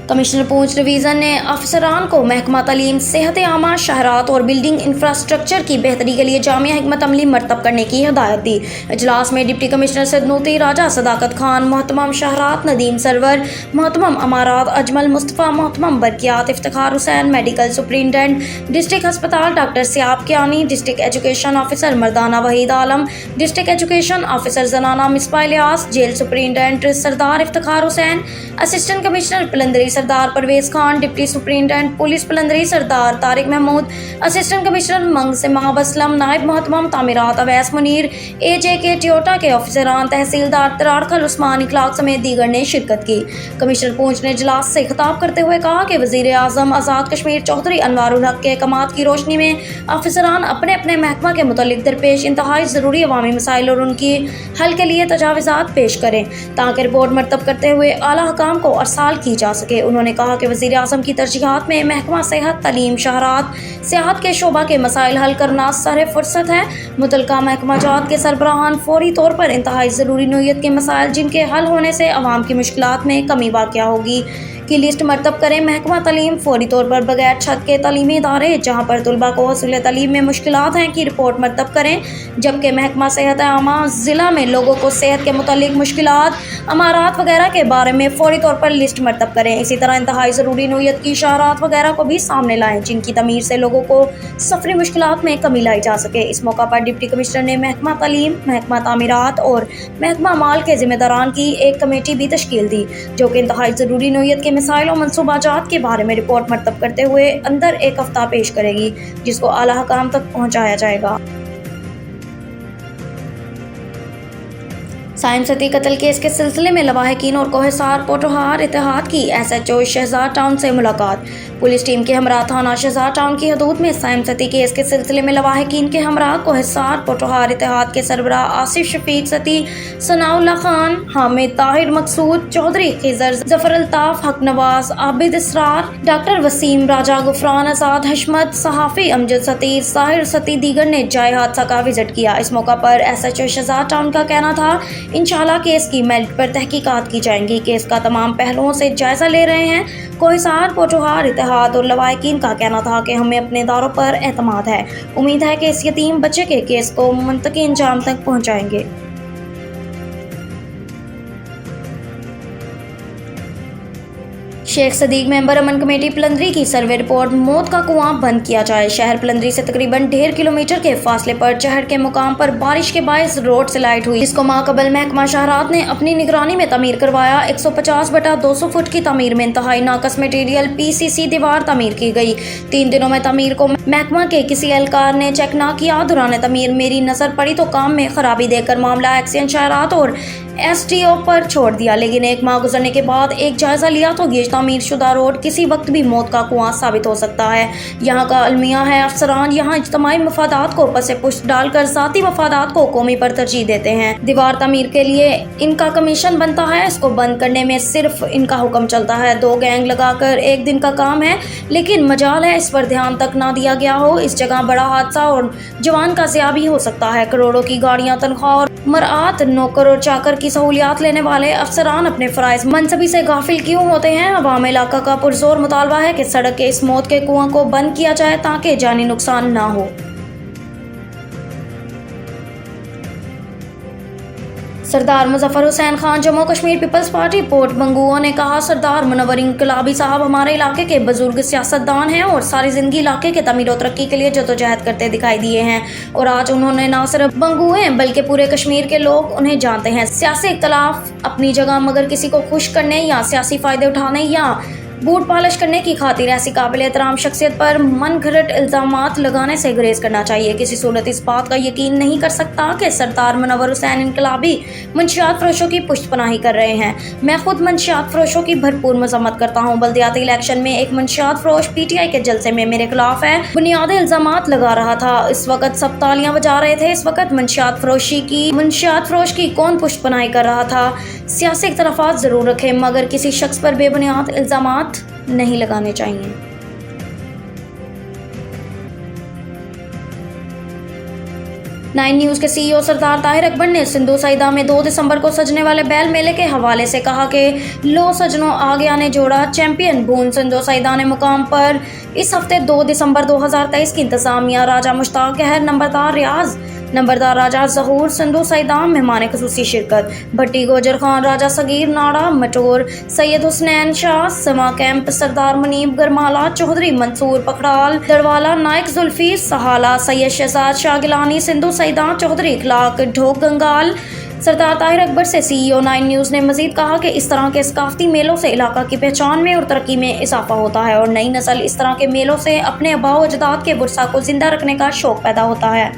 Commissioner पूंछ division ने अफसरान को महकमा तालीम, सेहत आमा, शहरात और बिल्डिंग इंफ्रास्ट्रक्चर की बेहतरी के लिए जामिया हिकमत अमली मरतब करने की हिदायत दी। इजलास में डिप्टी कमिश्नर सदनूती राजा सदाकत खान, मोहतमम शहरात नदीम सरवर, मोहतमम अमारात अजमल मुस्तफ़ा, मोहतमम बरकियात Iftikhar Hussain, medical superintendent district अस्पताल doctor Siyab Kiani, district education officer मर्दाना Waheed Alam, district education officer जनाना Misbah Ilyas, jail superintendent Sardar Iftikhar Hussain, assistant commissioner Pallandri Sardar Pervez Khan, deputy superintendent police Pallandri Sardar Tariq Mahmood, assistant commissioner Mang से महाब असलम, नायब मोहतमम तामीरात अवैस मुनीर, AJK टियोटा के ऑफिसरान, तहसीलदार तरारखल उस्मान इखलाक समेत दीगर ने शिरकत की। कमिश्नर पूंछ ने इजलास से खिताब करते हुए कहा कि वज़ीर आज़म आज़ाद कश्मीर चौधरी अनवारुल हक के अहकामात की रोशनी में अफसरान अपने अपने महकमा के मुतालिक दरपेश इंतहाई ज़रूरी अवामी मसाइल और उनकी हल के लिए तजावीज़ात पेश करें ताकि रिपोर्ट मरतब करते हुए आला हुकाम को अरसाल की जा सके। उन्होंने कहा कि वज़ीर आज़म की तरजीहात में महकमा सेहत, तालीम, शहरात, सियाहत के शोबा के मसाइल हल करना सर फुर्सत है। मुतलका महकमा जात के सरबराहान फौरी तौर पर इंतहाई ज़रूरी नोयत के मसाइल जिनके हल होने से अवाम की मुश्किलात में कमी वाक़या होगी की लिस्ट मरतब करें। महकमा तालीम फौरी तौर पर बगैर छत के तालीमी इदारे जहाँ पर तलबा को हसूल तालीम में मुश्किलात हैं की रिपोर्ट मरतब करें, जबकि महकमा सेहत आमा ज़िला में लोगों को सेहत के मुतालिक मुश्किलात, अमारात वगैरह के बारे में फौरी तौर पर लिस्ट मरतब करें। इसी तरह इंतहाई ज़रूरी नोयत की शहरात वगैरह को भी सामने लाएँ जिनकी तमीर से लोगों को सफरी मुश्किलात में कमी लाई जा सके। इस मौका पर डिप्टी कमिश्नर ने महकमा तालीम, महकमा तामीरात और महकमा माल के ज़िम्मेदारान की एक कमेटी भी तश्कील दी जो कि इंतहाई ज़रूरी नोयत के मसाइल और मनसूबाजात के बारे में रिपोर्ट मरतब करते हुए अंदर एक हफ्ता पेश करेगी जिसको आला हकाम तक पहुँचाया जाएगा। साइम सती कत्ल केस के सिलसिले में लवाहिकीन और कोहिसार पोटोहार इत्तेहाद की SHO शहजाद टाउन से मुलाकात। पुलिस टीम के हमरा थाना शहजाद टाउन की हदूद में साइम सती केस के सिलसिले में लवाहिकीन के हमरा कोहिसार पोटोहार इत्तेहाद के सरबराह आसिफ शफीक सती, सनाउल्लाह खान, हामिद ताहिर मकसूद चौधरी, खिजर जफर अल्ताफ, हक नवाज, आबिद इसरार, डॉक्टर वसीम राजा, गुफरान आजाद, हशमत, सहाफ़ी अमजद सती, साहिर सती दीगर ने जाए हादसा का विजिट किया। इस मौका पर SHO शहजाद टाउन का कहना था इंशाल्लाह केस की मेरिट पर तहकीकात की जाएंगी। केस का तमाम पहलुओं से जायजा ले रहे हैं। कोहिसार पोटोहार इत्तेहाद और लवाहिकीन का कहना था कि हमें अपने इदारों पर एतमाद है। उम्मीद है कि इस यतीम बच्चे के केस को मुंतकी अंजाम तक पहुंचाएंगे। शेख सदीक मेंबर अमन कमेटी पलंदरी की सर्वे रिपोर्ट, मौत का कुआं बंद किया जाए। शहर पलंदरी से तकरीबन 1.5 किलोमीटर के फासले पर चहड़ के मुकाम पर बारिश के बायस रोड स्लाइड हुई, जिसको माकबल महकमा शहरात ने अपनी निगरानी में तमीर करवाया। 150/200 फुट की तमीर में इंतहाई नाकस मटेरियल PCC दीवार तमीर की गई। 3 दिनों में तमीर को महकमा के किसी एहलकार ने चेक ना किया। दौरान तमीर मेरी नजर पड़ी तो काम में खराबी देकर मामला एक्सियन शहरात और SDO पर छोड़ दिया, लेकिन 1 माह गुजरने के बाद एक जायजा लिया तो ये तामीर शुदा रोड किसी वक्त भी मौत का कुआं साबित हो सकता है। यहाँ का अलमिया है, अफसरान यहाँ इज्तमाई मफादात को पसे पुष्ट डालकर ज़ाती मफादात को कौमी पर तरजीह देते हैं। दीवार तमीर के लिए इनका कमीशन बनता है, इसको बंद करने में सिर्फ इनका हुक्म चलता है। 2 गैंग लगाकर 1 दिन का काम है, लेकिन मजाल है इस पर ध्यान तक ना दिया गया हो। इस जगह बड़ा हादसा और जवान का ज़िया भी हो सकता है। करोड़ों की गाड़ियाँ, तनख्वाह और मरात, नौकर और चाकर की सहूलियात लेने वाले अफसरान अपने फ़राइज़ मनसबी से गाफिल क्यों होते हैं? अवाम इलाका का पुरजोर मुतालबा है कि सड़क के इस मौत के कुआं को बंद किया जाए ताकि जानी नुकसान ना हो। सरदार मुजफ्फर हुसैन खान, जम्मू कश्मीर पीपल्स पार्टी पोर्ट बंगुओ ने कहा, सरदार मुनव्वर इंकलाबी साहब हमारे इलाके के बुजुर्ग सियासतदान हैं और सारी ज़िंदगी इलाके के तमीर और तरक्की के लिए जदोजहद करते दिखाई दिए हैं और आज उन्होंने न सिर्फ बंगुए बल्कि पूरे कश्मीर के लोग उन्हें जानते हैं। सियासी इख्तलाफ अपनी जगह, मगर किसी को खुश करने या सियासी फ़ायदे उठाने या बूट पॉलिश करने की खातिर ऐसी काबिल एहतराम शख्सियत पर मन घड़त इल्ज़ामात लगाने से गुरेज करना चाहिए। किसी सूरत इस बात का यकीन नहीं कर सकता कि सरदार मुनव्वर हुसैन इनकलाबी मंशियात फरोशों की पुष्टपनाही कर रहे हैं। मैं खुद मंशियात फरोशों की भरपूर मजम्मत करता हूँ। बल्दियाती इलेक्शन में एक मंशियात फरोश PTI के जलसे में मेरे खिलाफ है बुनियादी इल्ज़ामात लगा रहा था। इस वक्त सब तालियां बजा रहे थे। इस वक्त मंशियात फरोश की कौन पुष्टपनाही कर रहा था? सियासी इख्तलाफात ज़रूर रखें, मगर किसी शख्स पर बेबुनियाद इल्ज़ामात नहीं लगाने चाहिए। 9 نیوز کے CEO سردار طاہر اکبر نے سندھو سیدہ میں 2 دسمبر کو سجنے والے بیل میلے کے حوالے سے کہا کہ لو سجنوں آ گیا نے جوڑا چیمپئن بھون سندھو سیدہ نے مقام پر اس ہفتے 2 دسمبر 2023 کی انتظامیہ راجہ مشتاق گہر، نمبردار ریاض، نمبردار راجہ ظہور سندھو سیدہ، مہمان خصوصی شرکت بھٹی گوجر خان، راجہ صغیر ناڑا مٹور، سید حسنین شاہ سما کیمپ، سردار منیب گرمالا، چودھری منصور پکھڑال دڑوالا، نائک زلفی سہالہ، سید شہزاد شاہ گیلانی سندھو سیدہ، چودھری اخلاق ڈھوک گنگال۔ سردار طاہر اکبر سے CEO 9 نیوز نے مزید کہا کہ اس طرح کے ثقافتی میلوں سے علاقہ کی پہچان میں اور ترقی میں اضافہ ہوتا ہے اور نئی نسل اس طرح کے میلوں سے اپنے آباء و اجداد کے ورثہ کو زندہ رکھنے کا شوق پیدا ہوتا ہے۔